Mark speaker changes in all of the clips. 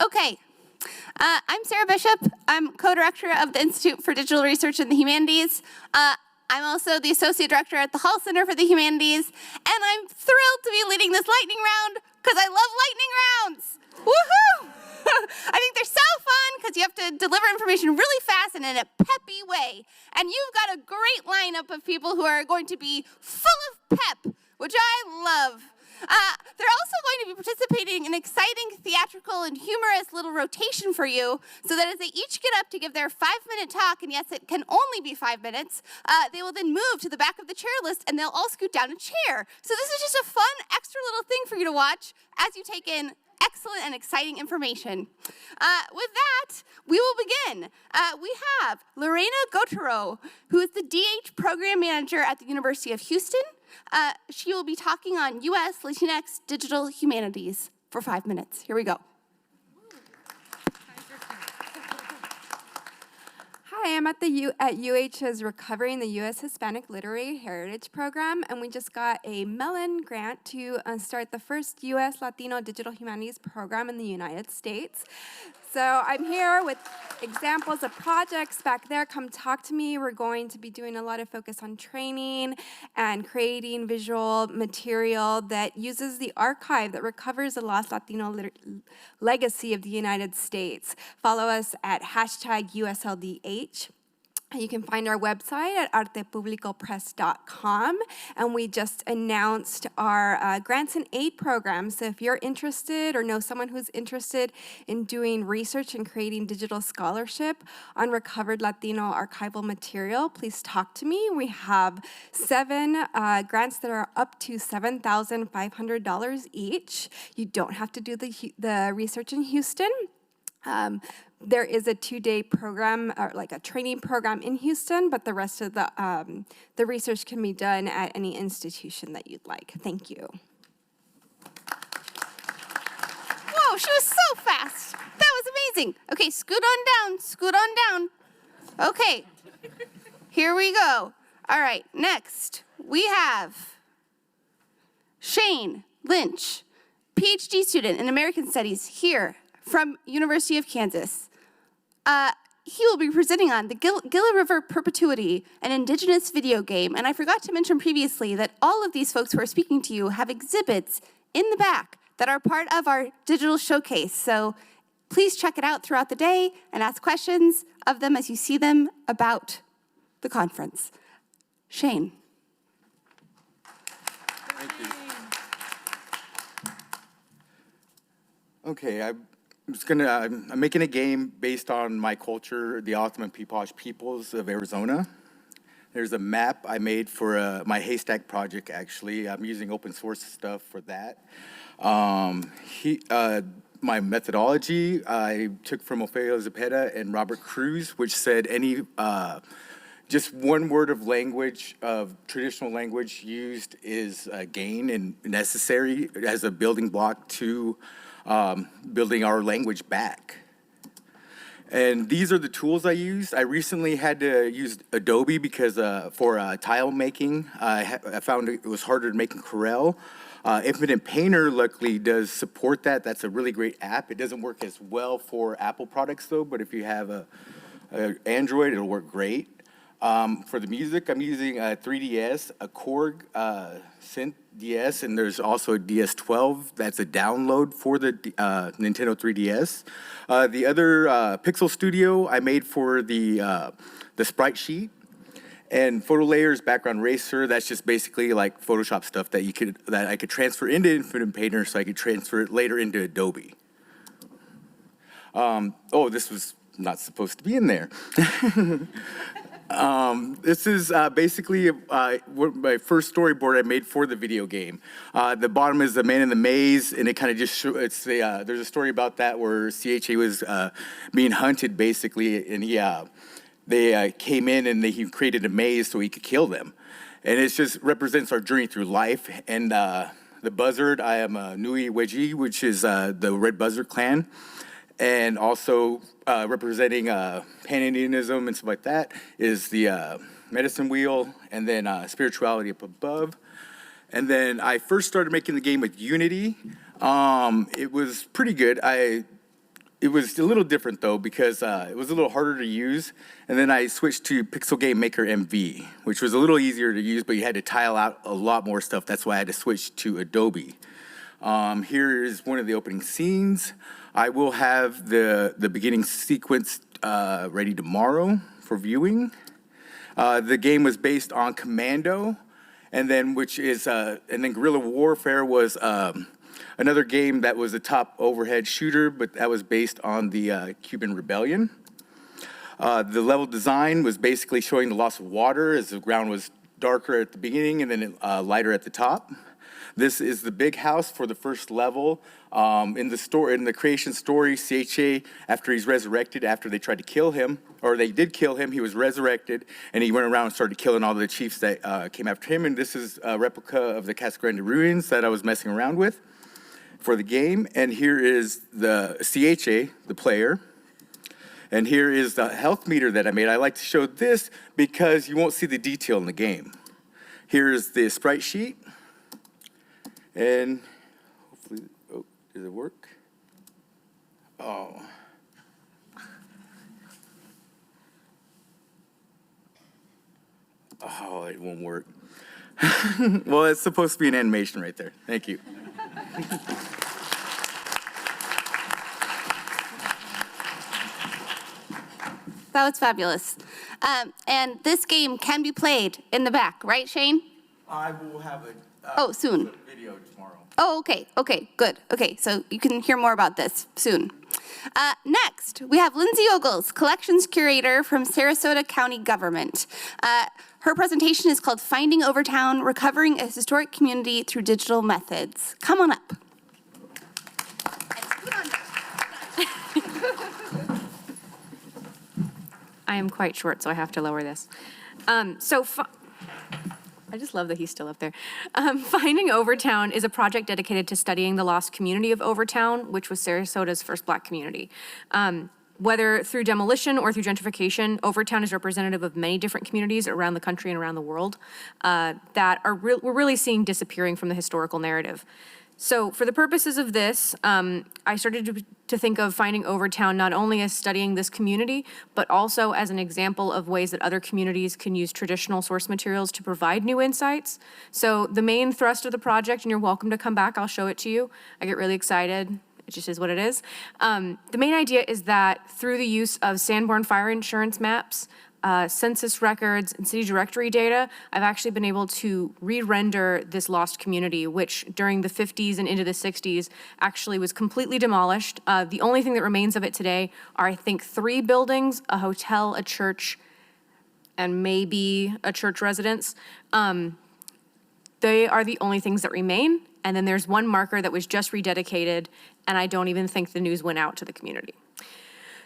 Speaker 1: Okay, I'm Sarah Bishop. I'm co-director of the Institute for Digital Research in the Humanities. I'm also the associate director at the Hall Center for the Humanities, and I'm thrilled to be leading this lightning round because I love lightning rounds. Woohoo! I think they're so fun because you have to deliver information really fast and in a peppy way. And you've got a great lineup of people who are going to be full of pep, which I love. They're also going to be participating in an exciting theatrical and humorous little rotation for you so that as they each get up to give their 5-minute talk, and yes, it can only be 5 minutes, they will then move to the back of the chair list and they'll all scoot down a chair. So this is just a fun, extra little thing for you to watch as you take in excellent and exciting information. With that, we will begin. We have Lorena Gautherau, who is the DH Program Manager at the University of Houston. She will be talking on U.S. Latinx digital humanities for 5 minutes. Here we go.
Speaker 2: Hi, I'm at UH's Recovering the U.S. Hispanic Literary Heritage Program, and we just got a Mellon grant to start the first U.S. Latino digital humanities program in the United States. So I'm here with examples of projects back there. Come talk to me. We're going to be doing a lot of focus on training and creating visual material that uses the archive that recovers the lost Latino legacy of the United States. Follow us at #USLDH. You can find our website at artepublicopress.com, and we just announced our grants and aid program. So if you're interested or know someone who's interested in doing research and creating digital scholarship on recovered Latino archival material, please talk to me. We have 7 grants that are up to $7,500 each. You don't have to do the research in Houston. There is a 2-day program, or like a training program in Houston, but the rest of the research can be done at any institution that you'd like. Thank you.
Speaker 1: Whoa, she was so fast. That was amazing. Okay, scoot on down. Okay, here we go. All right, next we have Shane Lynch, PhD student in American Studies here from University of Kansas. He will be presenting on the Gila River Perpetuity, an Indigenous video game. And I forgot to mention previously that all of these folks who are speaking to you have exhibits in the back that are part of our digital showcase. So please check it out throughout the day and ask questions of them as you see them about the conference. Shane.
Speaker 3: Thank you. Okay, I'm making a game based on my culture, the Ottoman Pequot peoples of Arizona. There's a map I made for my haystack project, actually. I'm using open source stuff for that. My methodology, I took from Ofelia Zepeda and Robert Cruz, which said just one word of language, of traditional language used is gain and necessary as a building block to building our language back. And these are the tools I used. I recently had to use Adobe because for tile making, I found it was harder to make in Corel. Infinite Painter luckily does support that. That's a really great app. It doesn't work as well for Apple products though, but if you have a Android, it'll work great. For the music, I'm using a 3DS, a Korg Synth DS, and there's also a DS12 that's a download for the Nintendo 3DS. The other Pixel Studio I made for the sprite sheet, and photo layers, background eraser. That's just basically like Photoshop stuff that I could transfer into Infinite Painter, so I could transfer it later into Adobe. Oh, this was not supposed to be in there. This is basically my first storyboard I made for the video game. The bottom is the man in the maze, and it kind of just shows, there's a story about that where CHA was being hunted basically, and they came in and he created a maze so he could kill them. And it just represents our journey through life. And the buzzard, I am Nui Weji, which is the Red Buzzard clan. And also representing Pan-Indianism and stuff like that is the medicine wheel, and then spirituality up above. And then I first started making the game with Unity. It was pretty good. it was a little different though because it was a little harder to use, and then I switched to Pixel Game Maker MV, which was a little easier to use, but you had to tile out a lot more stuff. That's why I had to switch to Adobe. Here is one of the opening scenes. I will have the beginning sequence ready tomorrow for viewing. The game was based on Commando, and then Guerrilla Warfare was another game that was a top overhead shooter, but that was based on the Cuban Rebellion. The level design was basically showing the loss of water as the ground was darker at the beginning and then lighter at the top. This is the big house for the first level. In the creation story, CHA, after he's resurrected, after they tried to kill him, or they did kill him, he was resurrected, and he went around and started killing all the chiefs that came after him. And this is a replica of the Casa Grande ruins that I was messing around with for the game. And here is the CHA, the player. And here is the health meter that I made. I like to show this because you won't see the detail in the game. Here is the sprite sheet. And hopefully, does it work? Oh. Oh, it won't work. Well, it's supposed to be an animation right there. Thank you.
Speaker 1: That was fabulous. And this game can be played in the back, right, Shane?
Speaker 3: I will have
Speaker 1: soon.
Speaker 3: Video tomorrow.
Speaker 1: Oh, okay, good. Okay, so you can hear more about this soon. Next, we have Lindsay Ogles, Collections Curator from Sarasota County Government. Her presentation is called Finding Overtown, Recovering a Historic Community Through Digital Methods. Come on up.
Speaker 4: I am quite short, so I have to lower this. I just love that he's still up there. Finding Overtown is a project dedicated to studying the lost community of Overtown, which was Sarasota's first Black community. Whether through demolition or through gentrification, Overtown is representative of many different communities around the country and around the world that we're really seeing disappearing from the historical narrative. So for the purposes of this, I started to think of Finding Overtown not only as studying this community, but also as an example of ways that other communities can use traditional source materials to provide new insights. So the main thrust of the project, and you're welcome to come back, I'll show it to you. I get really excited. It just is what it is. The main idea is that through the use of Sanborn fire insurance maps, census records, and city directory data, I've actually been able to re-render this lost community, which during the 50s and into the 60s actually was completely demolished. The only thing that remains of it today are, I think, 3 buildings, a hotel, a church, and maybe a church residence. They are the only things that remain. And then there's one marker that was just rededicated, and I don't even think the news went out to the community.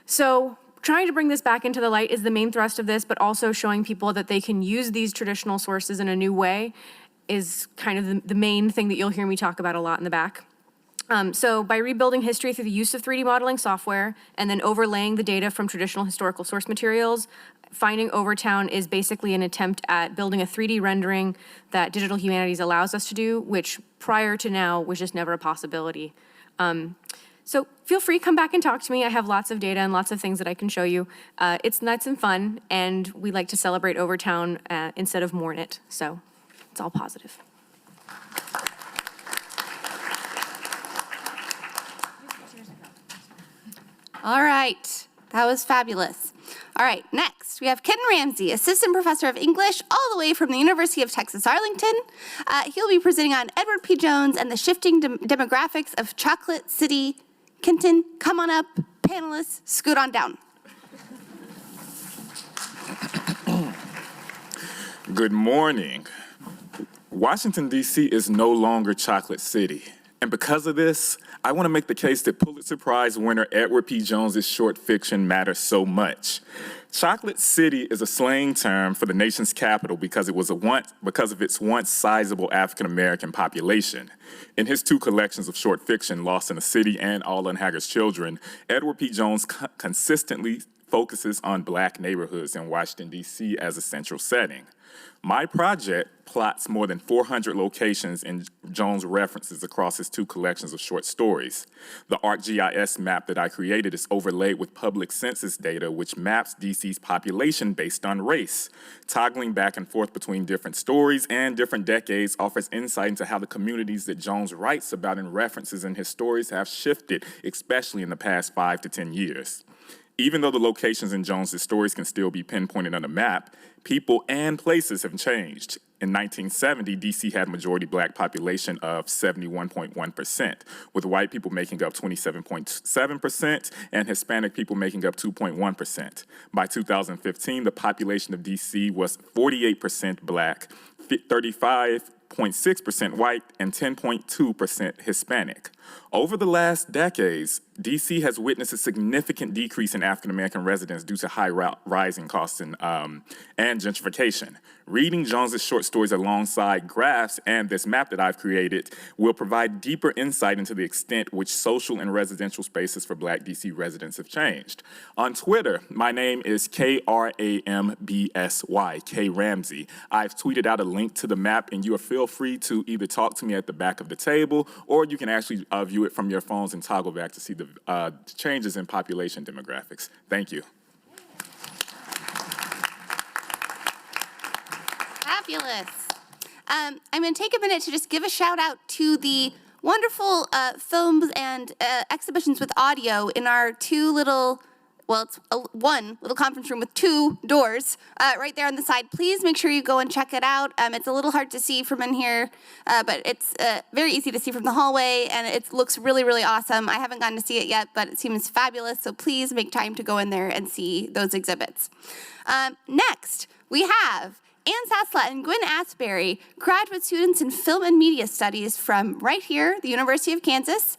Speaker 4: So trying to bring this back into the light is the main thrust of this, but also showing people that they can use these traditional sources in a new way is kind of the main thing that you'll hear me talk about a lot in the back. So by rebuilding history through the use of 3D modeling software and then overlaying the data from traditional historical source materials, Finding Overtown is basically an attempt at building a 3D rendering that digital humanities allows us to do, which prior to now was just never a possibility. So feel free, come back and talk to me. I have lots of data and lots of things that I can show you. It's nuts and fun, and we like to celebrate Overtown instead of mourn it. So it's all positive.
Speaker 1: All right, that was fabulous. All right, next we have Kenton Ramsay, Assistant Professor of English, all the way from the University of Texas-Arlington. He'll be presenting on Edward P. Jones and the shifting demographics of Chocolate City. Kenton, come on up. Panelists, scoot on down.
Speaker 5: Good morning. Washington, D.C. is no longer Chocolate City. And because of this, I want to make the case that Pulitzer Prize winner Edward P. Jones's short fiction matters so much. Chocolate City is a slang term for the nation's capital because of its once sizable African-American population. In his 2 collections of short fiction, Lost in the City and All Unhaggard's Children, Edward P. Jones consistently focuses on Black neighborhoods in Washington, D.C. as a central setting. My project plots more than 400 locations in Jones' references across his 2 collections of short stories. The ArcGIS map that I created is overlaid with public census data, which maps DC's population based on race. Toggling back and forth between different stories and different decades offers insight into how the communities that Jones writes about in references in his stories have shifted, especially in the past 5 to 10 years. Even though the locations in Jones's stories can still be pinpointed on a map, people and places have changed. In 1970, DC had a majority Black population of 71.1%, with white people making up 27.7% and Hispanic people making up 2.1%. By 2015, the population of DC was 48% Black, 35.6% white, and 10.2% Hispanic. Over the last decades, DC has witnessed a significant decrease in African-American residents due to high rising costs and gentrification. Reading Jones's short stories alongside graphs and this map that I've created will provide deeper insight into the extent which social and residential spaces for Black DC residents have changed. On Twitter, my name is KRAMBSY, K Ramsay. I've tweeted out a link to the map, and you feel free to either talk to me at the back of the table, or you can actually view it from your phones and toggle back to see the changes in population demographics. Thank you.
Speaker 1: Fabulous. I'm going to take a minute to just give a shout out to the wonderful films and exhibitions with audio in our 2 little, well, it's one little conference room with 2 doors right there on the side. Please make sure you go and check it out. It's a little hard to see from in here, but it's very easy to see from the hallway, and it looks really, really awesome. I haven't gotten to see it yet, but it seems fabulous, so please make time to go in there and see those exhibits. Next, we have Ann Saslat and Gwen Asbury, graduate students in film and media studies from right here, the University of Kansas.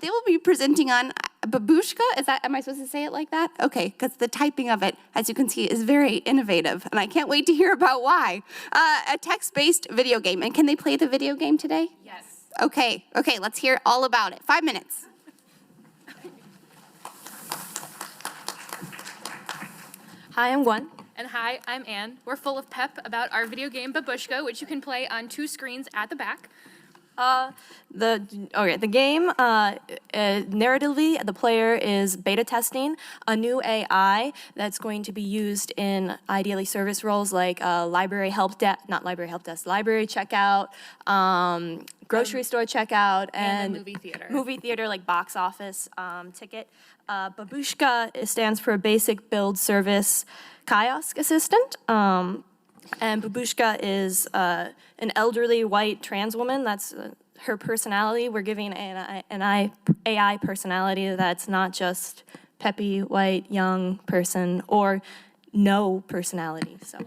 Speaker 1: They will be presenting on Babushka. Am I supposed to say it like that? Okay, because the typing of it, as you can see, is very innovative, and I can't wait to hear about why. A text-based video game. And can they play the video game today?
Speaker 6: Yes.
Speaker 1: Okay, let's hear all about it. 5 minutes.
Speaker 6: Hi, I'm Gwen. And hi, I'm Anne. We're full of pep about our video game Babushka, which you can play on 2 screens at the back.
Speaker 7: The game, narratively, the player is beta testing a new AI that's going to be used in ideally service roles like library checkout, grocery store checkout,
Speaker 6: And a movie theater.
Speaker 7: Movie theater, like box office ticket. Babushka stands for Basic Build Service Kiosk Assistant. And Babushka is an elderly white trans woman. That's her personality. We're giving an AI personality that's not just peppy, white, young person or no personality. So.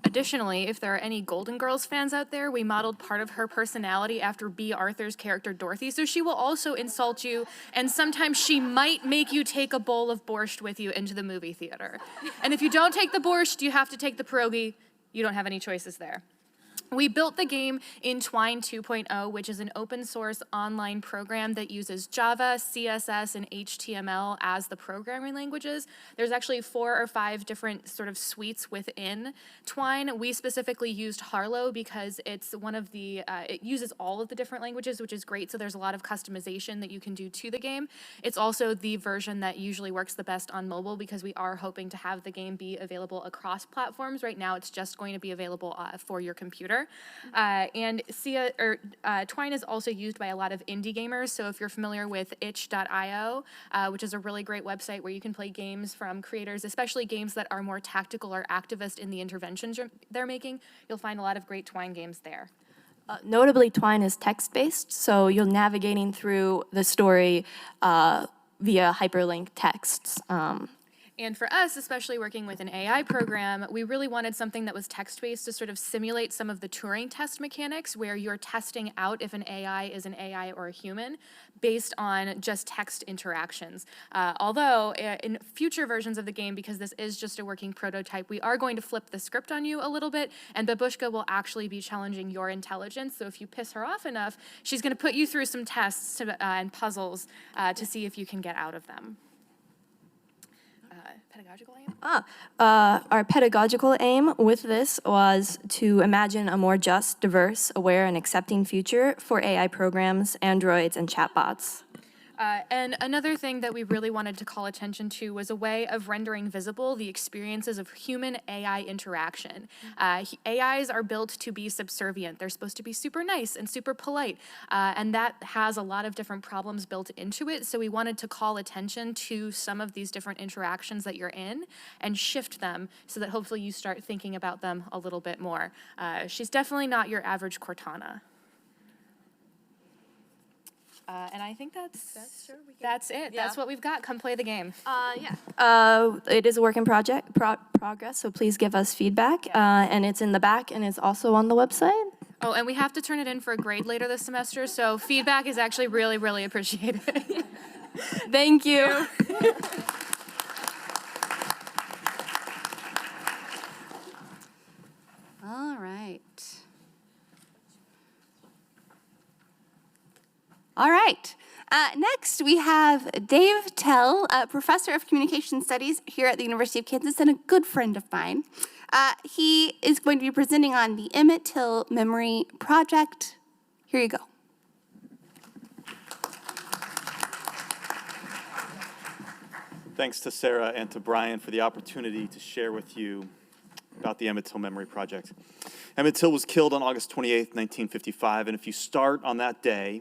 Speaker 6: Additionally, if there are any Golden Girls fans out there, we modeled part of her personality after B. Arthur's character Dorothy, so she will also insult you, and sometimes she might make you take a bowl of borscht with you into the movie theater. And if you don't take the borscht, you have to take the pierogi. You don't have any choices there. We built the game in Twine 2.0, which is an open source online program that uses Java, CSS, and HTML as the programming languages. There's actually 4 or 5 different sort of suites within Twine. We specifically used Harlow because it's one of the, it uses all of the different languages, which is great, so there's a lot of customization that you can do to the game. It's also the version that usually works the best on mobile because we are hoping to have the game be available across platforms. Right now, it's just going to be available for your computer. And Twine is also used by a lot of indie gamers. So if you're familiar with itch.io, which is a really great website where you can play games from creators, especially games that are more tactical or activist in the interventions they're making, you'll find a lot of great Twine games there.
Speaker 7: Notably, Twine is text-based, so you're navigating through the story via hyperlink texts.
Speaker 6: And for us, especially working with an AI program, we really wanted something that was text-based to sort of simulate some of the Turing test mechanics where you're testing out if an AI is an AI or a human based on just text interactions. Although in future versions of the game, because this is just a working prototype, we are going to flip the script on you a little bit, and Babushka will actually be challenging your intelligence. So if you piss her off enough, she's going to put you through some tests and puzzles to see if you can get out of them. pedagogical aim?
Speaker 7: Our pedagogical aim with this was to imagine a more just, diverse, aware, and accepting future for AI programs, androids, and chatbots.
Speaker 6: And another thing that we really wanted to call attention to was a way of rendering visible the experiences of human-AI interaction. AIs are built to be subservient. They're supposed to be super nice and super polite, and that has a lot of different problems built into it, so we wanted to call attention to some of these different interactions that you're in and shift them so that hopefully you start thinking about them a little bit more. She's definitely not your average Cortana. And I think that's it.
Speaker 7: Yeah.
Speaker 6: That's what we've got. Come play the game.
Speaker 7: It is a work in progress, so please give us feedback. And it's in the back, and it's also on the website.
Speaker 6: Oh, and we have to turn it in for a grade later this semester, so feedback is actually really, really appreciated.
Speaker 7: Thank you.
Speaker 1: All right. All right. Next, we have Dave Tell, a professor of communication studies here at the University of Kansas and a good friend of mine. He is going to be presenting on the Emmett Till Memory Project. Here you go.
Speaker 8: Thanks to Sarah and to Brian for the opportunity to share with you about the Emmett Till Memory Project. Emmett Till was killed on August 28th, 1955, and if you start on that day,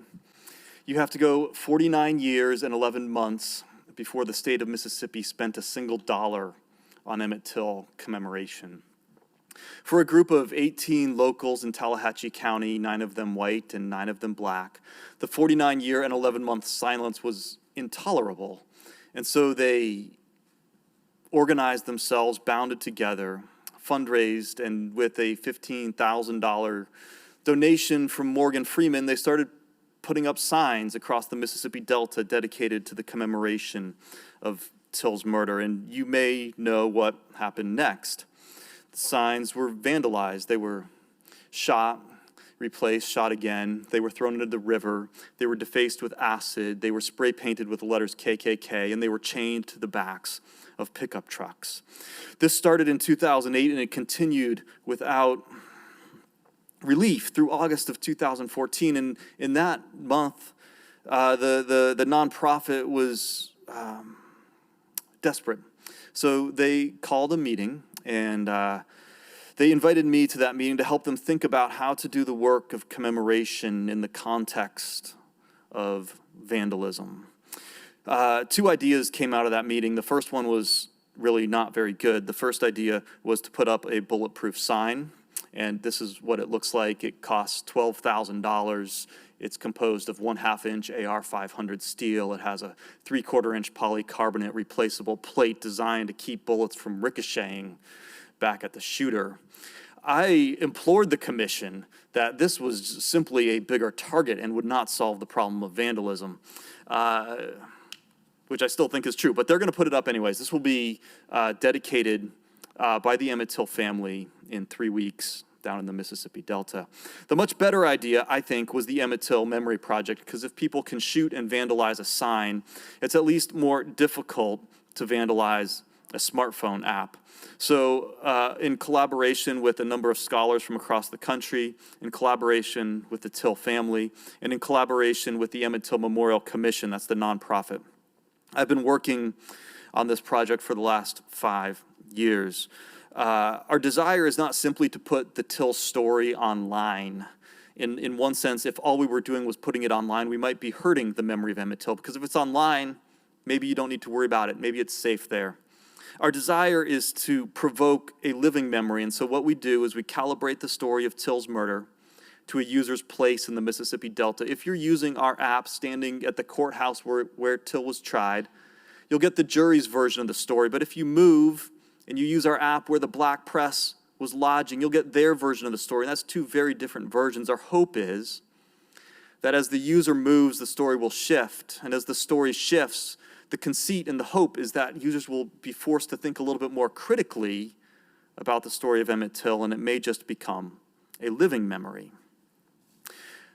Speaker 8: you have to go 49 years and 11 months before the state of Mississippi spent a single dollar on Emmett Till commemoration. For a group of 18 locals in Tallahatchie County, 9 of them white and 9 of them black, the 49-year and 11-month silence was intolerable. And so they organized themselves, bounded together, fundraised, and with a $15,000 donation from Morgan Freeman, they started putting up signs across the Mississippi Delta dedicated to the commemoration of Till's murder. And you may know what happened next. The signs were vandalized. They were shot, replaced, shot again. They were thrown into the river. They were defaced with acid. They were spray painted with the letters KKK, and they were chained to the backs of pickup trucks. This started in 2008, and it continued without relief through August of 2014. And in that month, the nonprofit was desperate. So they called a meeting, and they invited me to that meeting to help them think about how to do the work of commemoration in the context of vandalism. 2 ideas came out of that meeting. The first one was really not very good. The first idea was to put up a bulletproof sign, and this is what it looks like. It costs $12,000. It's composed of 1/2 inch AR-500 steel. It has a 3/4 inch polycarbonate replaceable plate designed to keep bullets from ricocheting back at the shooter. I implored the commission that this was simply a bigger target and would not solve the problem of vandalism, which I still think is true, but they're going to put it up anyways. This will be dedicated by the Emmett Till family in 3 weeks down in the Mississippi Delta. The much better idea, I think, was the Emmett Till Memory Project, because if people can shoot and vandalize a sign, it's at least more difficult to vandalize a smartphone app. So in collaboration with a number of scholars from across the country, in collaboration with the Till family, and in collaboration with the Emmett Till Memorial Commission, that's the nonprofit, I've been working on this project for the last 5 years. Our desire is not simply to put the Till story online. In one sense, if all we were doing was putting it online, we might be hurting the memory of Emmett Till, because if it's online, maybe you don't need to worry about it. Maybe it's safe there. Our desire is to provoke a living memory, and so what we do is we calibrate the story of Till's murder to a user's place in the Mississippi Delta. If you're using our app standing at the courthouse where Till was tried, you'll get the jury's version of the story. But if you move and you use our app where the black press was lodging, you'll get their version of the story. And that's 2 very different versions. Our hope is that as the user moves, the story will shift. And as the story shifts, the conceit and the hope is that users will be forced to think a little bit more critically about the story of Emmett Till, and it may just become a living memory.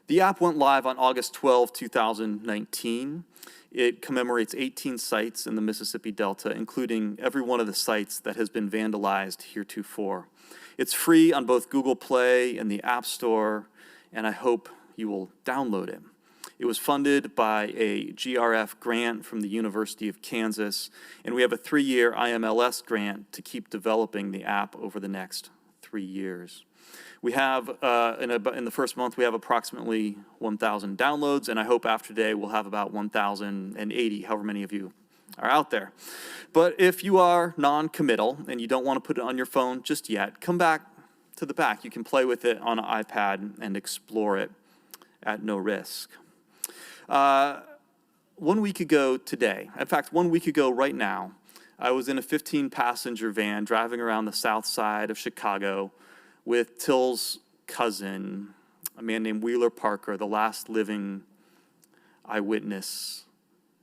Speaker 8: The app went live on August 12, 2019. It commemorates 18 sites in the Mississippi Delta, including every one of the sites that has been vandalized heretofore. It's free on both Google Play and the App Store, and I hope you will download it. It was funded by a GRF grant from the University of Kansas, and we have a 3-year IMLS grant to keep developing the app over the next 3 years. We have, in the first month, we have approximately 1,000 downloads, and I hope after today we'll have about 1,080, however many of you are out there. But if you are non-committal and you don't want to put it on your phone just yet, come back to the back. You can play with it on an iPad and explore it at no risk. 1 week ago today, in fact, 1 week ago right now, I was in a 15-passenger van driving around the south side of Chicago with Till's cousin, a man named Wheeler Parker, the last living eyewitness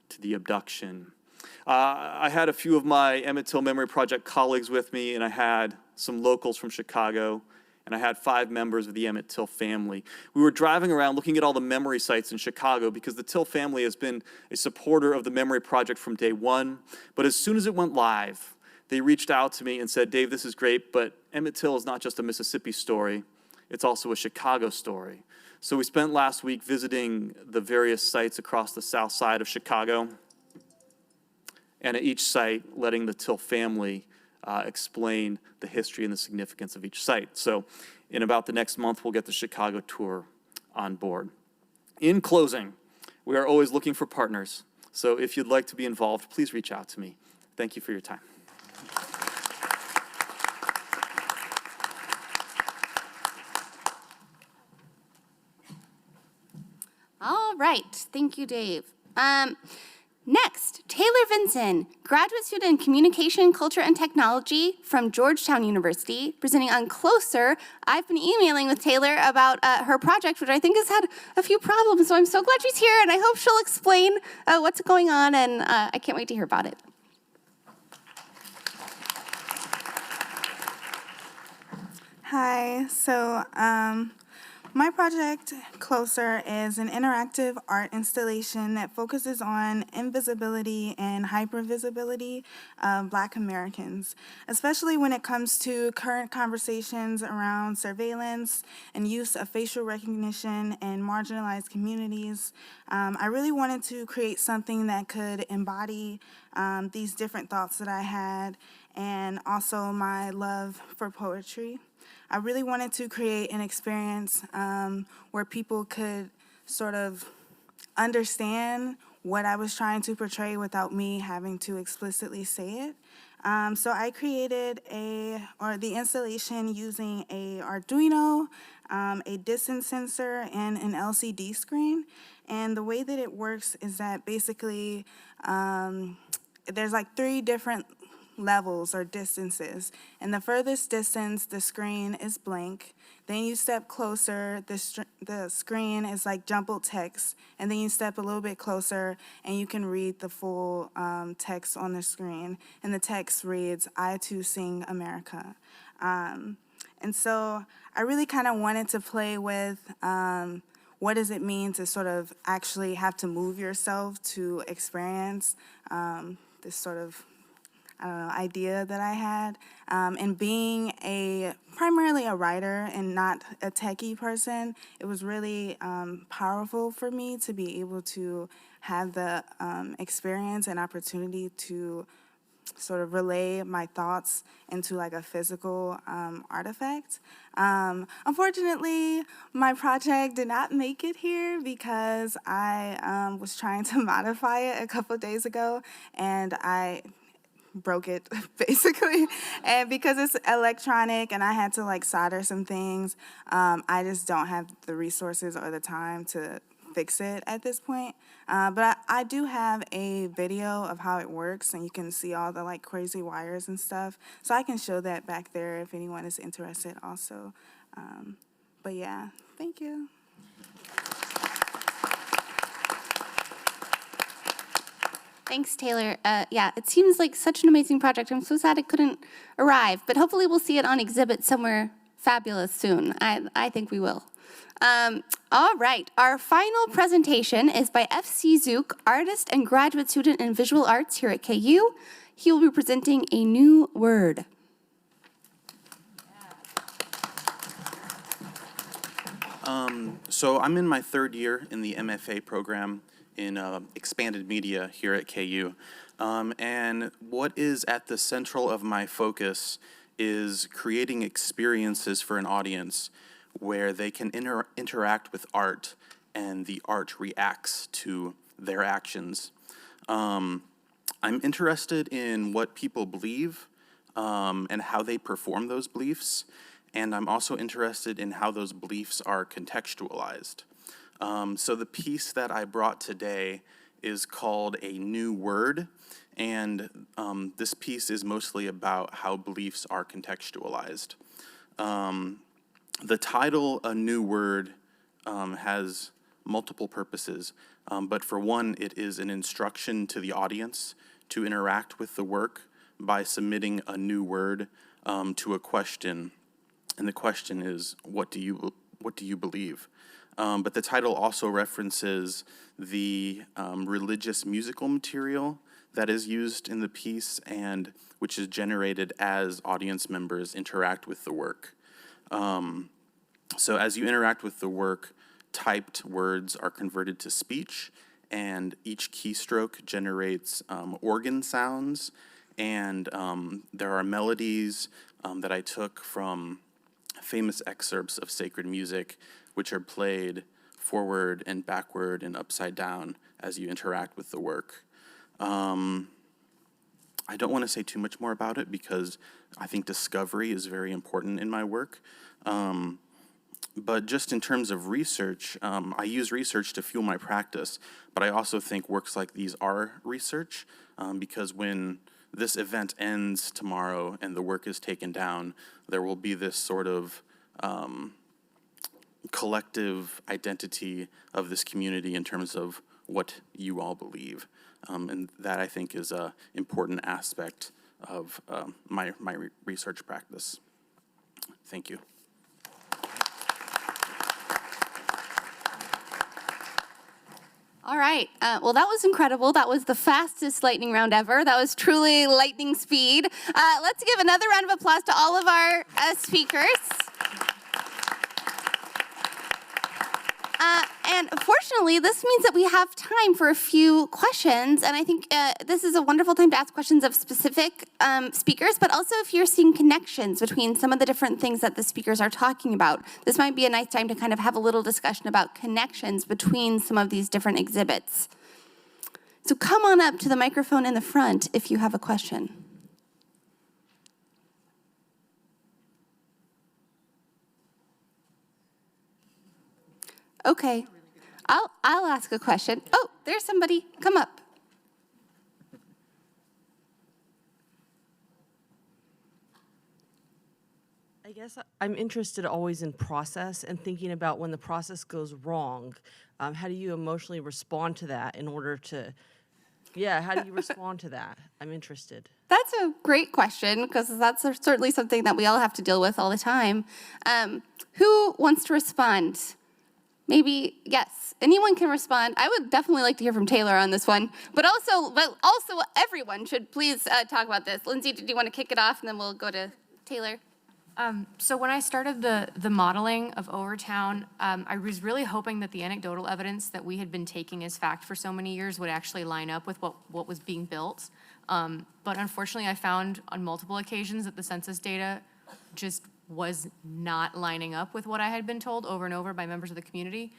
Speaker 8: to the abduction. I had a few of my Emmett Till Memory Project colleagues with me, and I had some locals from Chicago, and I had 5 members of the Emmett Till family. We were driving around looking at all the memory sites in Chicago because the Till family has been a supporter of the Memory Project from day one. But as soon as it went live, they reached out to me and said, Dave, this is great, but Emmett Till is not just a Mississippi story, it's also a Chicago story. So we spent last week visiting the various sites across the south side of Chicago, and at each site letting the Till family explain the history and the significance of each site. So in about the next month, we'll get the Chicago tour on board. In closing, we are always looking for partners. So if you'd like to be involved, please reach out to me. Thank you for your time.
Speaker 1: All right, thank you, Dave. Next, Taylor Vinson, graduate student in Communication, Culture, and Technology from Georgetown University, presenting on Closer. I've been emailing with Taylor about her project, which I think has had a few problems, so I'm so glad she's here, and I hope she'll explain what's going on, and I can't wait to hear about it.
Speaker 9: Hi, so my project, Closer, is an interactive art installation that focuses on invisibility and hypervisibility of Black Americans, especially when it comes to current conversations around surveillance and use of facial recognition in marginalized communities. I really wanted to create something that could embody these different thoughts that I had, and also my love for poetry. I really wanted to create an experience where people could sort of understand what I was trying to portray without me having to explicitly say it. So I created the installation using a Arduino, a distance sensor, and an LCD screen. And the way that it works is that basically there's like 3 different levels or distances. In the furthest distance, the screen is blank. Then you step closer, the screen is like jumbled text. And then you step a little bit closer and you can read the full text on the screen. And the text reads, "I too sing America." And so I really kind of wanted to play with what does it mean to sort of actually have to move yourself to experience this sort of idea that I had. And being primarily a writer and not a techie person, it was really powerful for me to be able to have the experience and opportunity to sort of relay my thoughts into like a physical artifact. Unfortunately, my project did not make it here because I was trying to modify it a couple days ago, and I broke it basically. And because it's electronic and I had to like solder some things, I just don't have the resources or the time to fix it at this point. But I do have a video of how it works, and you can see all the like crazy wires and stuff. So I can show that back there if anyone is interested also. But yeah, thank you.
Speaker 1: Thanks, Taylor. Yeah, it seems like such an amazing project. I'm so sad it couldn't arrive, but hopefully we'll see it on exhibit somewhere fabulous soon. I think we will. All right, our final presentation is by F.C. Zook, artist and graduate student in visual arts here at KU. He will be presenting a new word.
Speaker 10: So I'm in my third year in the MFA program in expanded media here at KU. And what is at the central of my focus is creating experiences for an audience where they can interact with art and the art reacts to their actions. I'm interested in what people believe and how they perform those beliefs. And I'm also interested in how those beliefs are contextualized. So the piece that I brought today is called A New Word, and this piece is mostly about how beliefs are contextualized. The title, A New Word, has multiple purposes, but for one, it is an instruction to the audience to interact with the work by submitting a new word to a question. And the question is, what do you believe? But the title also references the religious musical material that is used in the piece and which is generated as audience members interact with the work. So as you interact with the work, typed words are converted to speech, and each keystroke generates organ sounds, and there are melodies that I took from famous excerpts of sacred music, which are played forward and backward and upside down as you interact with the work. I don't want to say too much more about it because I think discovery is very important in my work. But just in terms of research, I use research to fuel my practice, but I also think works like these are research because when this event ends tomorrow and the work is taken down, there will be this sort of collective identity of this community in terms of what you all believe. And that, I think, is an important aspect of my research practice. Thank you.
Speaker 1: All right. Well, that was incredible. That was the fastest lightning round ever. That was truly lightning speed. Let's give another round of applause to all of our speakers. And fortunately, this means that we have time for a few questions. And I think this is a wonderful time to ask questions of specific speakers, but also if you're seeing connections between some of the different things that the speakers are talking about. This might be a nice time to kind of have a little discussion about connections between some of these different exhibits. So come on up to the microphone in the front if you have a question. Okay, I'll ask a question. Oh, there's somebody. Come up.
Speaker 11: I guess I'm interested always in process and thinking about when the process goes wrong. How do you emotionally respond to that in order to, how do you respond to that? I'm interested.
Speaker 1: That's a great question because that's certainly something that we all have to deal with all the time. Who wants to respond? Maybe, yes, anyone can respond. I would definitely like to hear from Taylor on this one, but also everyone should please talk about this. Lindsay, did you want to kick it off and then we'll go to Taylor?
Speaker 4: So when I started the modeling of Overtown, I was really hoping that the anecdotal evidence that we had been taking as fact for so many years would actually line up with what was being built. But unfortunately, I found on multiple occasions that the census data just was not lining up with what I had been told over and over by members of the community.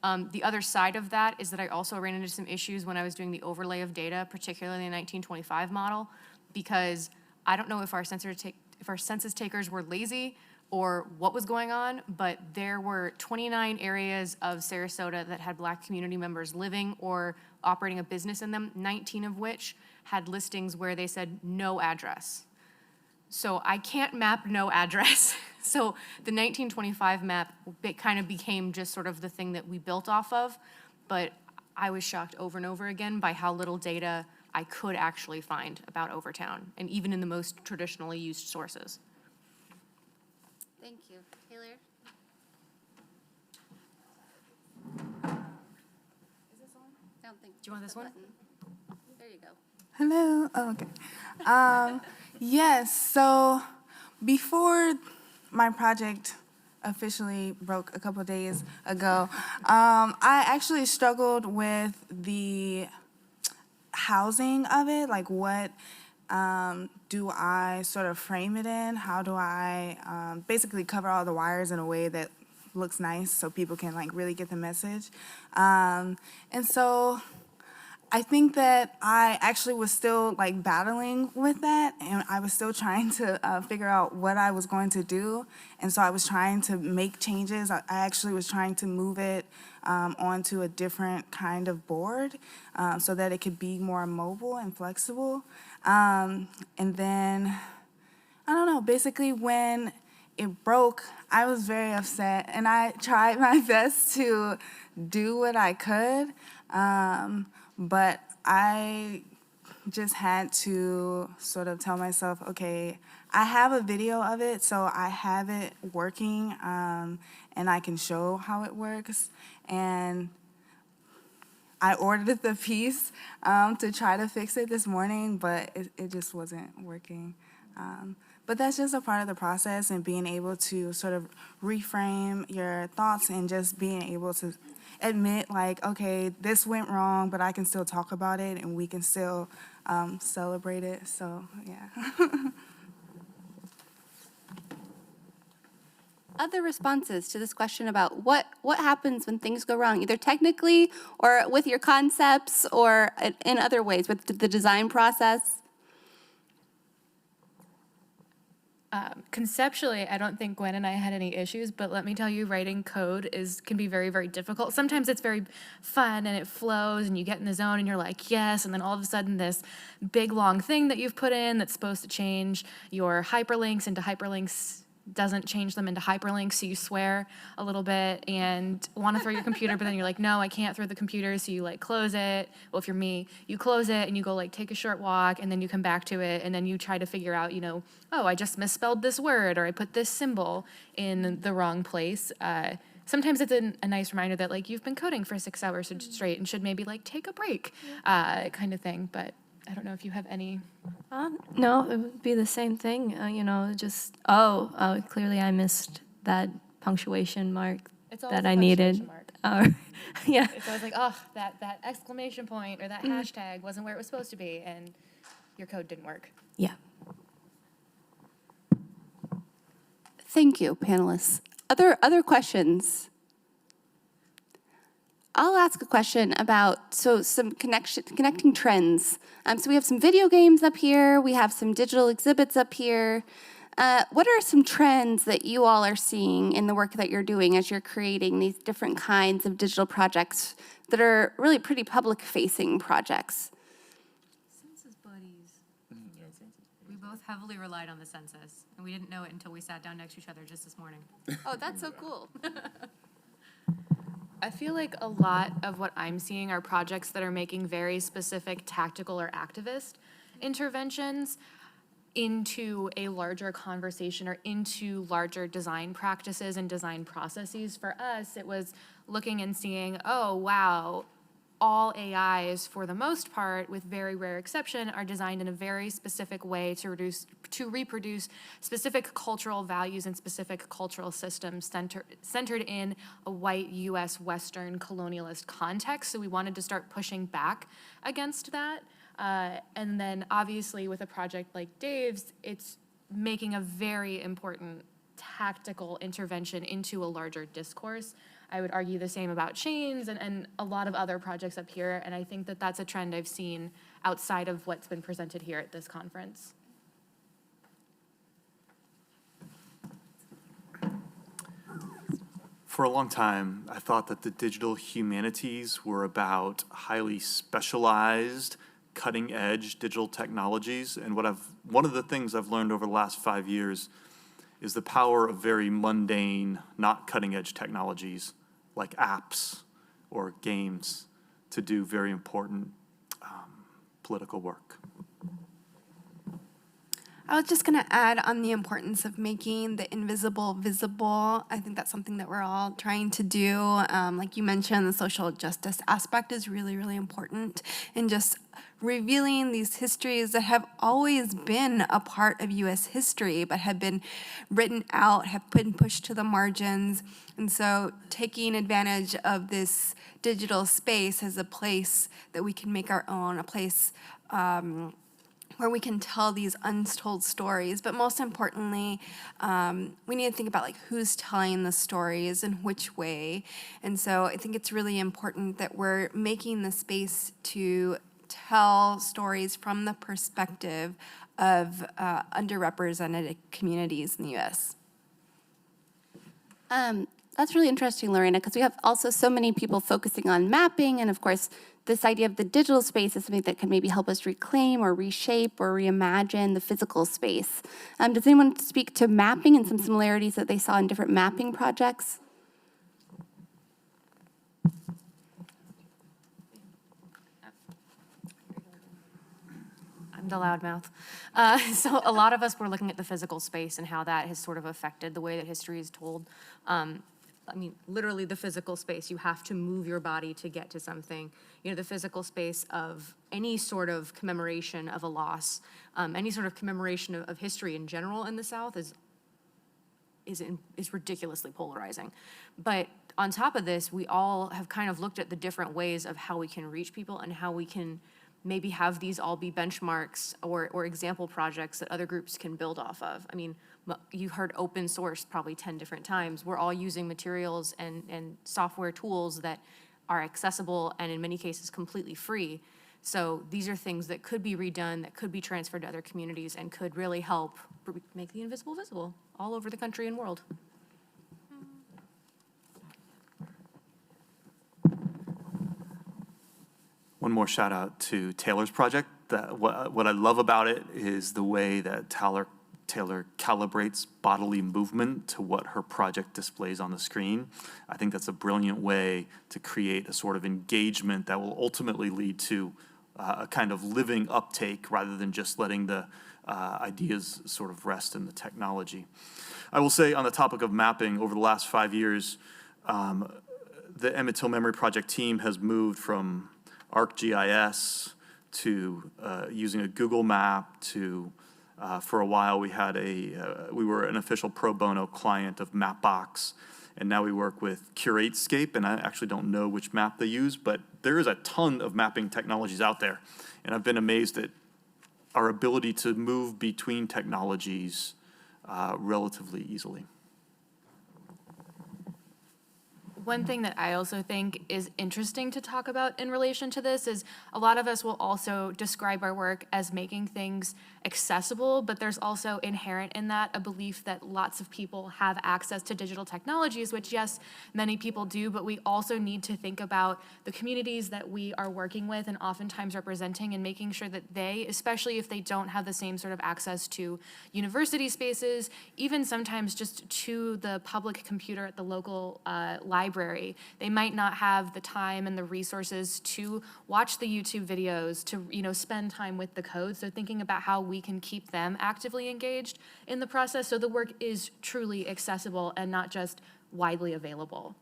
Speaker 4: The other side of that is that I also ran into some issues when I was doing the overlay of data, particularly the 1925 model, because I don't know if our census takers were lazy or what was going on, but there were 29 areas of Sarasota that had Black community members living or operating a business in them, 19 of which had listings where they said no address. So I can't map no address. So the 1925 map, it kind of became just sort of the thing that we built off of, but I was shocked over and over again by how little data I could actually find about Overtown, and even in the most traditionally used sources.
Speaker 1: Thank you. Taylor?
Speaker 4: you want this one?
Speaker 1: There you go.
Speaker 9: Hello. Oh, okay. Yes. So before my project officially broke a couple days ago, I actually struggled with the housing of it. Like, what do I sort of frame it in? How do I basically cover all the wires in a way that looks nice so people can like really get the message? And so I think that I actually was still like battling with that, and I was still trying to figure out what I was going to do. And so I was trying to make changes. I actually was trying to move it onto a different kind of board so that it could be more mobile and flexible. And then, I don't know, basically when it broke, I was very upset, and I tried my best to do what I could. But I just had to sort of tell myself, okay, I have a video of it, so I have it working, and I can show how it works. And I ordered the piece to try to fix it this morning, but it just wasn't working. But that's just a part of the process, and being able to sort of reframe your thoughts and just being able to admit, like, okay, this went wrong, but I can still talk about it and we can still celebrate it. So, yeah.
Speaker 1: Other responses to this question about what happens when things go wrong, either technically or with your concepts or in other ways with the design process?
Speaker 6: Conceptually, I don't think Gwen and I had any issues, but let me tell you, writing code can be very, very difficult. Sometimes it's very fun and it flows and you get in the zone and you're like, yes, and then all of a sudden this big long thing that you've put in that's supposed to change your hyperlinks into hyperlinks doesn't change them into hyperlinks, so you swear a little bit and want to throw your computer, but then you're like, no, I can't throw the computer, so you like close it. Well, if you're me, you close it and you go like take a short walk, and then you come back to it, and then you try to figure out, oh, I just misspelled this word, or I put this symbol in the wrong place. Sometimes it's a nice reminder that like you've been coding for 6 hours straight and should maybe like take a break, kind of thing. But I don't know if you have any.
Speaker 7: No, it would be the same thing. Clearly I missed that punctuation mark
Speaker 6: It's always
Speaker 7: that
Speaker 6: a
Speaker 7: I
Speaker 6: punctuation
Speaker 7: needed.
Speaker 6: mark.
Speaker 7: Yeah.
Speaker 6: It's always like, oh, that exclamation point or that hashtag wasn't where it was supposed to be, and your code didn't work.
Speaker 7: Yeah.
Speaker 1: Thank you, panelists. Other questions? I'll ask a question about some connecting trends. So we have some video games up here. We have some digital exhibits up here. What are some trends that you all are seeing in the work that you're doing as you're creating these different kinds of digital projects that are really pretty public-facing projects?
Speaker 4: Census buddies. We both heavily relied on the census, and we didn't know it until we sat down next to each other just this morning.
Speaker 1: Oh, that's so cool.
Speaker 6: I feel like a lot of what I'm seeing are projects that are making very specific tactical or activist interventions into a larger conversation or into larger design practices and design processes. For us, it was looking and seeing, oh, wow, all AIs, for the most part, with very rare exception, are designed in a very specific way to reproduce specific cultural values and specific cultural systems centered in a white U.S. Western colonialist context. So we wanted to start pushing back against that. And then obviously with a project like Dave's, it's making a very important tactical intervention into a larger discourse. I would argue the same about Shane's and a lot of other projects up here, and I think that that's a trend I've seen outside of what's been presented here at this conference.
Speaker 8: For a long time, I thought that the digital humanities were about highly specialized, cutting-edge digital technologies, and one of the things I've learned over the last 5 years is the power of very mundane, not cutting-edge technologies like apps or games to do very important political work.
Speaker 2: I was just going to add on the importance of making the invisible visible. I think that's something that we're all trying to do. Like you mentioned, the social justice aspect is really, really important. And just revealing these histories that have always been a part of U.S. history, but have been written out, have been pushed to the margins. And so taking advantage of this digital space as a place that we can make our own, a place where we can tell these untold stories. But most importantly, we need to think about like who's telling the stories and which way. And so I think it's really important that we're making the space to tell stories from the perspective of underrepresented communities in the U.S.
Speaker 1: That's really interesting, Lorena, because we have also so many people focusing on mapping, and of course, this idea of the digital space is something that can maybe help us reclaim or reshape or reimagine the physical space. Does anyone speak to mapping and some similarities that they saw in different mapping projects?
Speaker 4: I'm the loudmouth. So a lot of us were looking at the physical space and how that has sort of affected the way that history is told. I mean, literally the physical space. You have to move your body to get to something. You know, the physical space of any sort of commemoration of a loss, any sort of commemoration of history in general in the South is ridiculously polarizing. But on top of this, we all have kind of looked at the different ways of how we can reach people and how we can maybe have these all be benchmarks or example projects that other groups can build off of. I mean, you heard open source probably 10 different times. We're all using materials and software tools that are accessible and in many cases completely free. So these are things that could be redone, that could be transferred to other communities and could really help make the invisible visible all over the country and world.
Speaker 8: One more shout out to Taylor's project. What I love about it is the way that Taylor calibrates bodily movement to what her project displays on the screen. I think that's a brilliant way to create a sort of engagement that will ultimately lead to a kind of living uptake rather than just letting the ideas sort of rest in the technology. I will say on the topic of mapping, over the last 5 years, the Emmett Till Memory Project team has moved from ArcGIS to using a Google map to for a while we had we were an official pro bono client of Mapbox, and now we work with CurateScape, and I actually don't know which map they use, but there is a ton of mapping technologies out there, and I've been amazed at our ability to move between technologies relatively easily.
Speaker 6: One thing that I also think is interesting to talk about in relation to this is a lot of us will also describe our work as making things accessible, but there's also inherent in that a belief that lots of people have access to digital technologies, which yes, many people do, but we also need to think about the communities that we are working with and oftentimes representing and making sure that they, especially if they don't have the same sort of access to university spaces, even sometimes just to the public computer at the local library, they might not have the time and the resources to watch the YouTube videos, to spend time with the code. So thinking about how we can keep them actively engaged in the process so the work is truly accessible and not just widely available.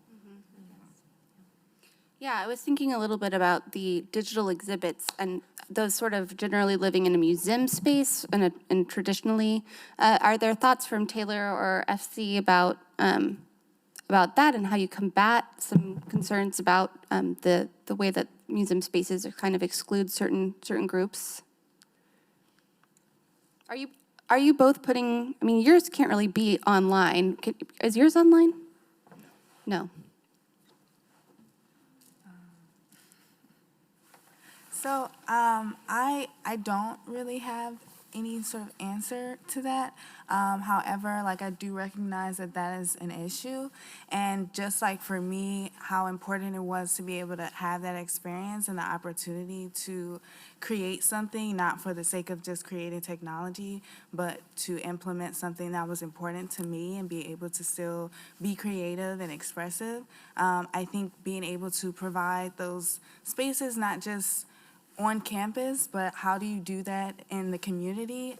Speaker 1: Yeah, I was thinking a little bit about the digital exhibits and those sort of generally living in a museum space and traditionally. Are there thoughts from Taylor or FC about that and how you combat some concerns about the way that museum spaces are kind of exclude certain groups? Are you both putting? I mean, yours can't really be online. Is yours online? No.
Speaker 9: So I don't really have any sort of answer to that. However, like I do recognize that that is an issue. And just like for me, how important it was to be able to have that experience and the opportunity to create something, not for the sake of just creating technology, but to implement something that was important to me and be able to still be creative and expressive. I think being able to provide those spaces, not just on campus, but how do you do that in the community?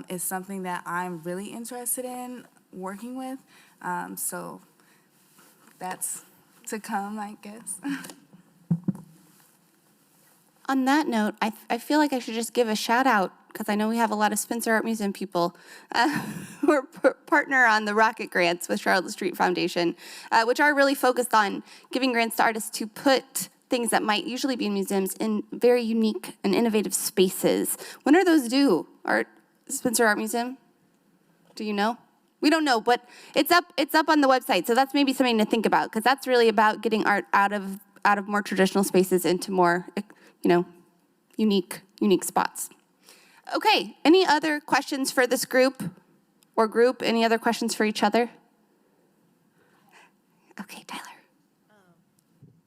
Speaker 9: is something that I'm really interested in working with. So that's to come, I guess.
Speaker 1: On that note, I feel like I should just give a shout out, because I know we have a lot of Spencer Art Museum people who are partner on the Rocket Grants with Charlotte Street Foundation, which are really focused on giving grants to artists to put things that might usually be in museums in very unique and innovative spaces. When are those due? Spencer Art Museum? Do you know? We don't know, but it's up on the website, so that's maybe something to think about, because that's really about getting art out of more traditional spaces into more, unique spots. Okay, any other questions for this group? Any other questions for each other? Okay, Tyler.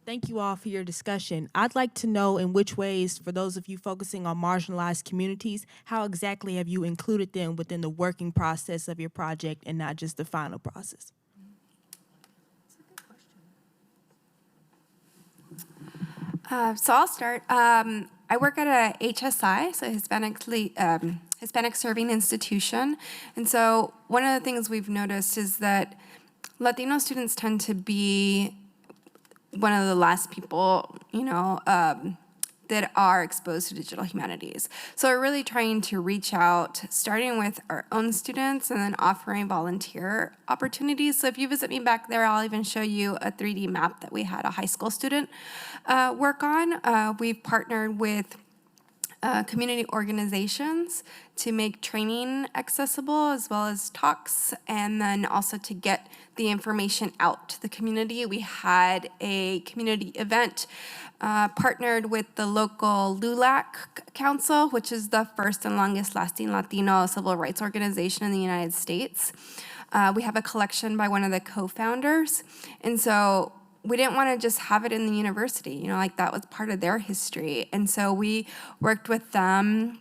Speaker 12: Thank you all for your discussion. I'd like to know in which ways, for those of you focusing on marginalized communities, how exactly have you included them within the working process of your project and not just the final process?
Speaker 2: So I'll start. I work at a HSI, so Hispanic Serving Institution. And so one of the things we've noticed is that Latino students tend to be one of the last people, that are exposed to digital humanities. So we're really trying to reach out, starting with our own students and then offering volunteer opportunities. So if you visit me back there, I'll even show you a 3D map that we had a high school student work on. We've partnered with community organizations to make training accessible, as well as talks, and then also to get the information out to the community. We had a community event partnered with the local LULAC Council, which is the first and longest lasting Latino civil rights organization in the United States. We have a collection by one of the co-founders, and so we didn't want to just have it in the university, that was part of their history. And so we worked with them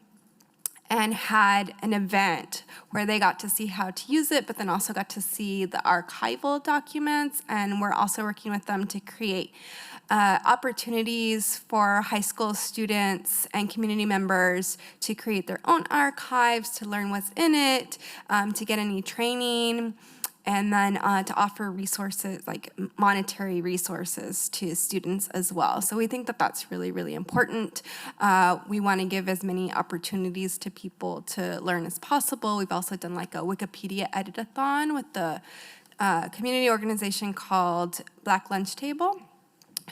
Speaker 2: and had an event where they got to see how to use it, but then also got to see the archival documents. And we're also working with them to create opportunities for high school students and community members to create their own archives, to learn what's in it, to get any training, and then to offer resources, like monetary resources to students as well. So we think that that's really, really important. We want to give as many opportunities to people to learn as possible. We've also done like a Wikipedia edit-a-thon with the community organization called Black Lunch Table,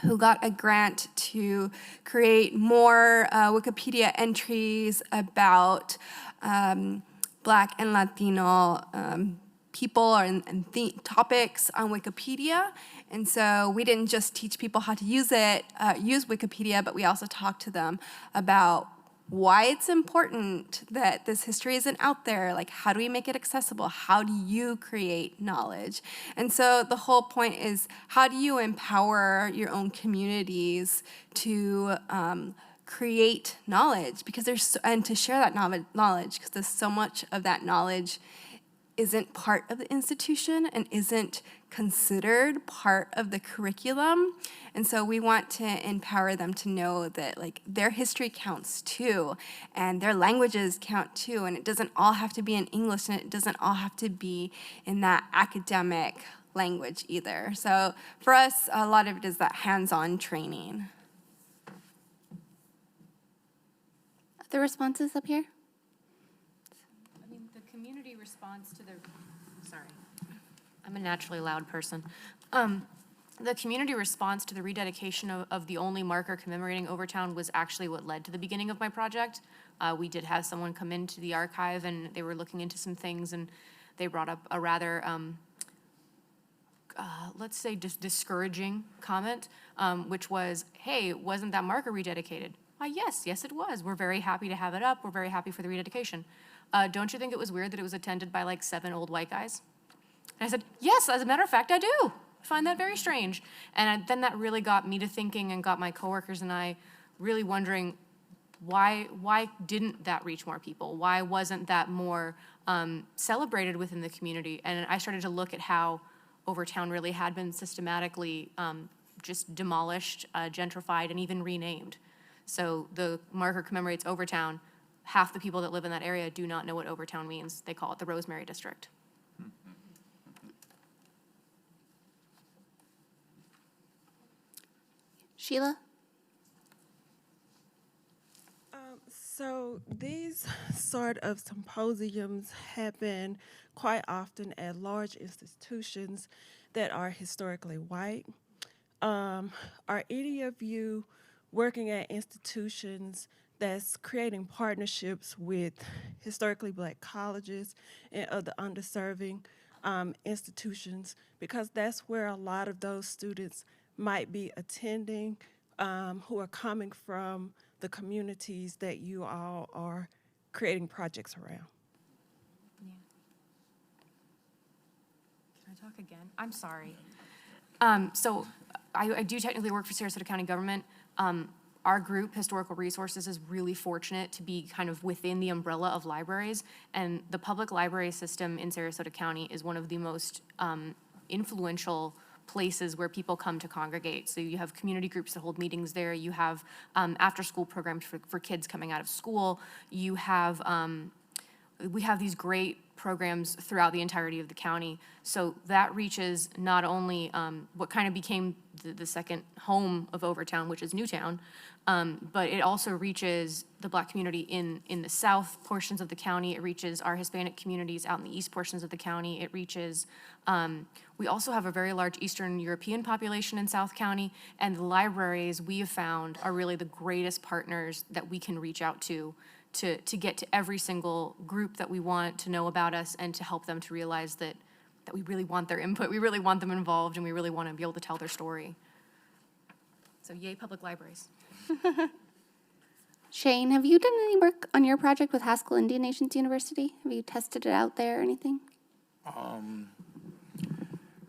Speaker 2: who got a grant to create more Wikipedia entries about Black and Latino people and topics on Wikipedia. And so we didn't just teach people how to use Wikipedia, but we also talked to them about why it's important that this history isn't out there. Like, how do we make it accessible? How do you create knowledge? And so the whole point is, how do you empower your own communities to create knowledge? And to share that knowledge, because there's so much of that knowledge isn't part of the institution and isn't considered part of the curriculum. And so we want to empower them to know that their history counts too, and their languages count too, and it doesn't all have to be in English, and it doesn't all have to be in that academic language either. So for us, a lot of it is that hands-on training.
Speaker 1: Other responses up here?
Speaker 4: Community response to I'm a naturally loud person. The community response to the rededication of the only marker commemorating Overtown was actually what led to the beginning of my project. We did have someone come into the archive, and they were looking into some things, and they brought up a rather, let's say, discouraging comment, which was, hey, wasn't that marker rededicated? Why, yes, it was. We're very happy to have it up. We're very happy for the rededication. Don't you think it was weird that it was attended by 7 old white guys? And I said, yes, as a matter of fact, I do. I find that very strange. And then that really got me to thinking, and got my coworkers and I really wondering, why didn't that reach more people? Why wasn't that more celebrated within the community? And I started to look at how Overtown really had been systematically just demolished, gentrified, and even renamed. So the marker commemorates Overtown. half the people that live in that area do not know what Overtown means. They call it the Rosemary District.
Speaker 1: Sheila?
Speaker 13: So these sort of symposiums happen quite often at large institutions that are historically white. Are any of you working at institutions that's creating partnerships with historically Black colleges and other underserving institutions? Because that's where a lot of those students might be attending, who are coming from the communities that you all are creating projects around.
Speaker 4: Can I talk again? I'm sorry. So I do technically work for Sarasota County Government. Our group, Historical Resources, is really fortunate to be kind of within the umbrella of libraries, and the public library system in Sarasota County is one of the most influential places where people come to congregate. So you have community groups that hold meetings there. You have after-school programs for kids coming out of school. You have, we have these great programs throughout the entirety of the county. So that reaches not only what kind of became the second home of Overtown, which is Newtown, but it also reaches the Black community in the south portions of the county. It reaches our Hispanic communities out in the east portions of the county. It reaches, we also have a very large Eastern European population in South County, and the libraries we have found are really the greatest partners that we can reach out to get to every single group that we want to know about us, and to help them to realize that we really want their input, we really want them involved, and we really want to be able to tell their story. So yay, public libraries.
Speaker 1: Shane, have you done any work on your project with Haskell Indian Nations University? Have you tested it out there or anything?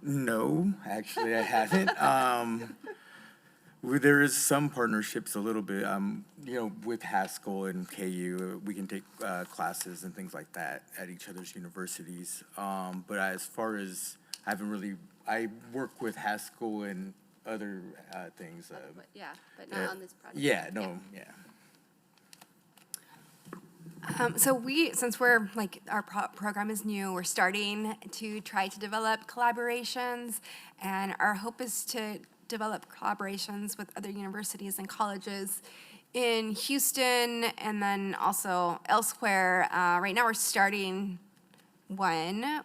Speaker 3: No, actually I haven't. There is some partnerships a little bit, with Haskell and KU. We can take classes and things like that at each other's universities. But as far as, I work with Haskell and other things.
Speaker 1: But not on this project.
Speaker 3: Yeah.
Speaker 2: So since we're our program is new, we're starting to try to develop collaborations, and our hope is to develop collaborations with other universities and colleges in Houston and then also elsewhere. Right now we're starting one.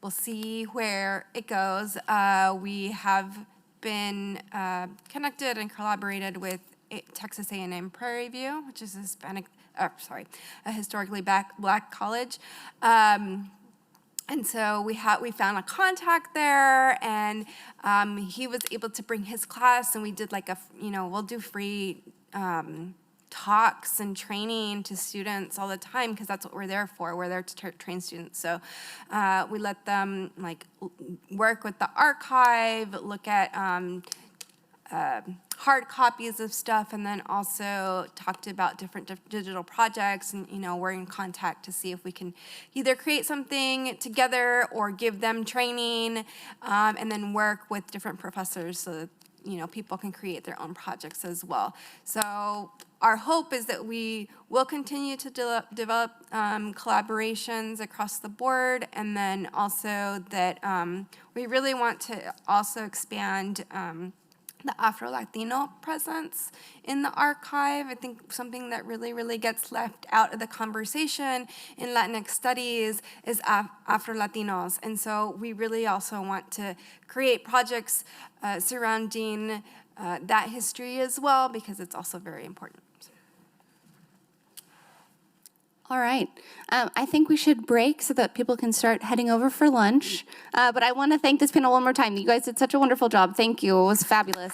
Speaker 2: We'll see where it goes. We have been connected and collaborated with Texas A&M Prairie View, which is a historically Black college. And so we found a contact there, and he was able to bring his class, and we did we'll do free talks and training to students all the time, because that's what we're there for. We're there to train students. So we let them work with the archive, look at hard copies of stuff, and then also talked about different digital projects, and we're in contact to see if we can either create something together or give them training, and then work with different professors so that people can create their own projects as well. So our hope is that we will continue to develop collaborations across the board, and then also that we really want to also expand the Afro-Latino presence in the archive. I think something that really gets left out of the conversation in Latinx studies is Afro-Latinos. And so we really also want to create projects surrounding that history as well, because it's also very important.
Speaker 1: All right. I think we should break so that people can start heading over for lunch. But I want to thank this panel one more time. You guys did such a wonderful job. Thank you. It was fabulous.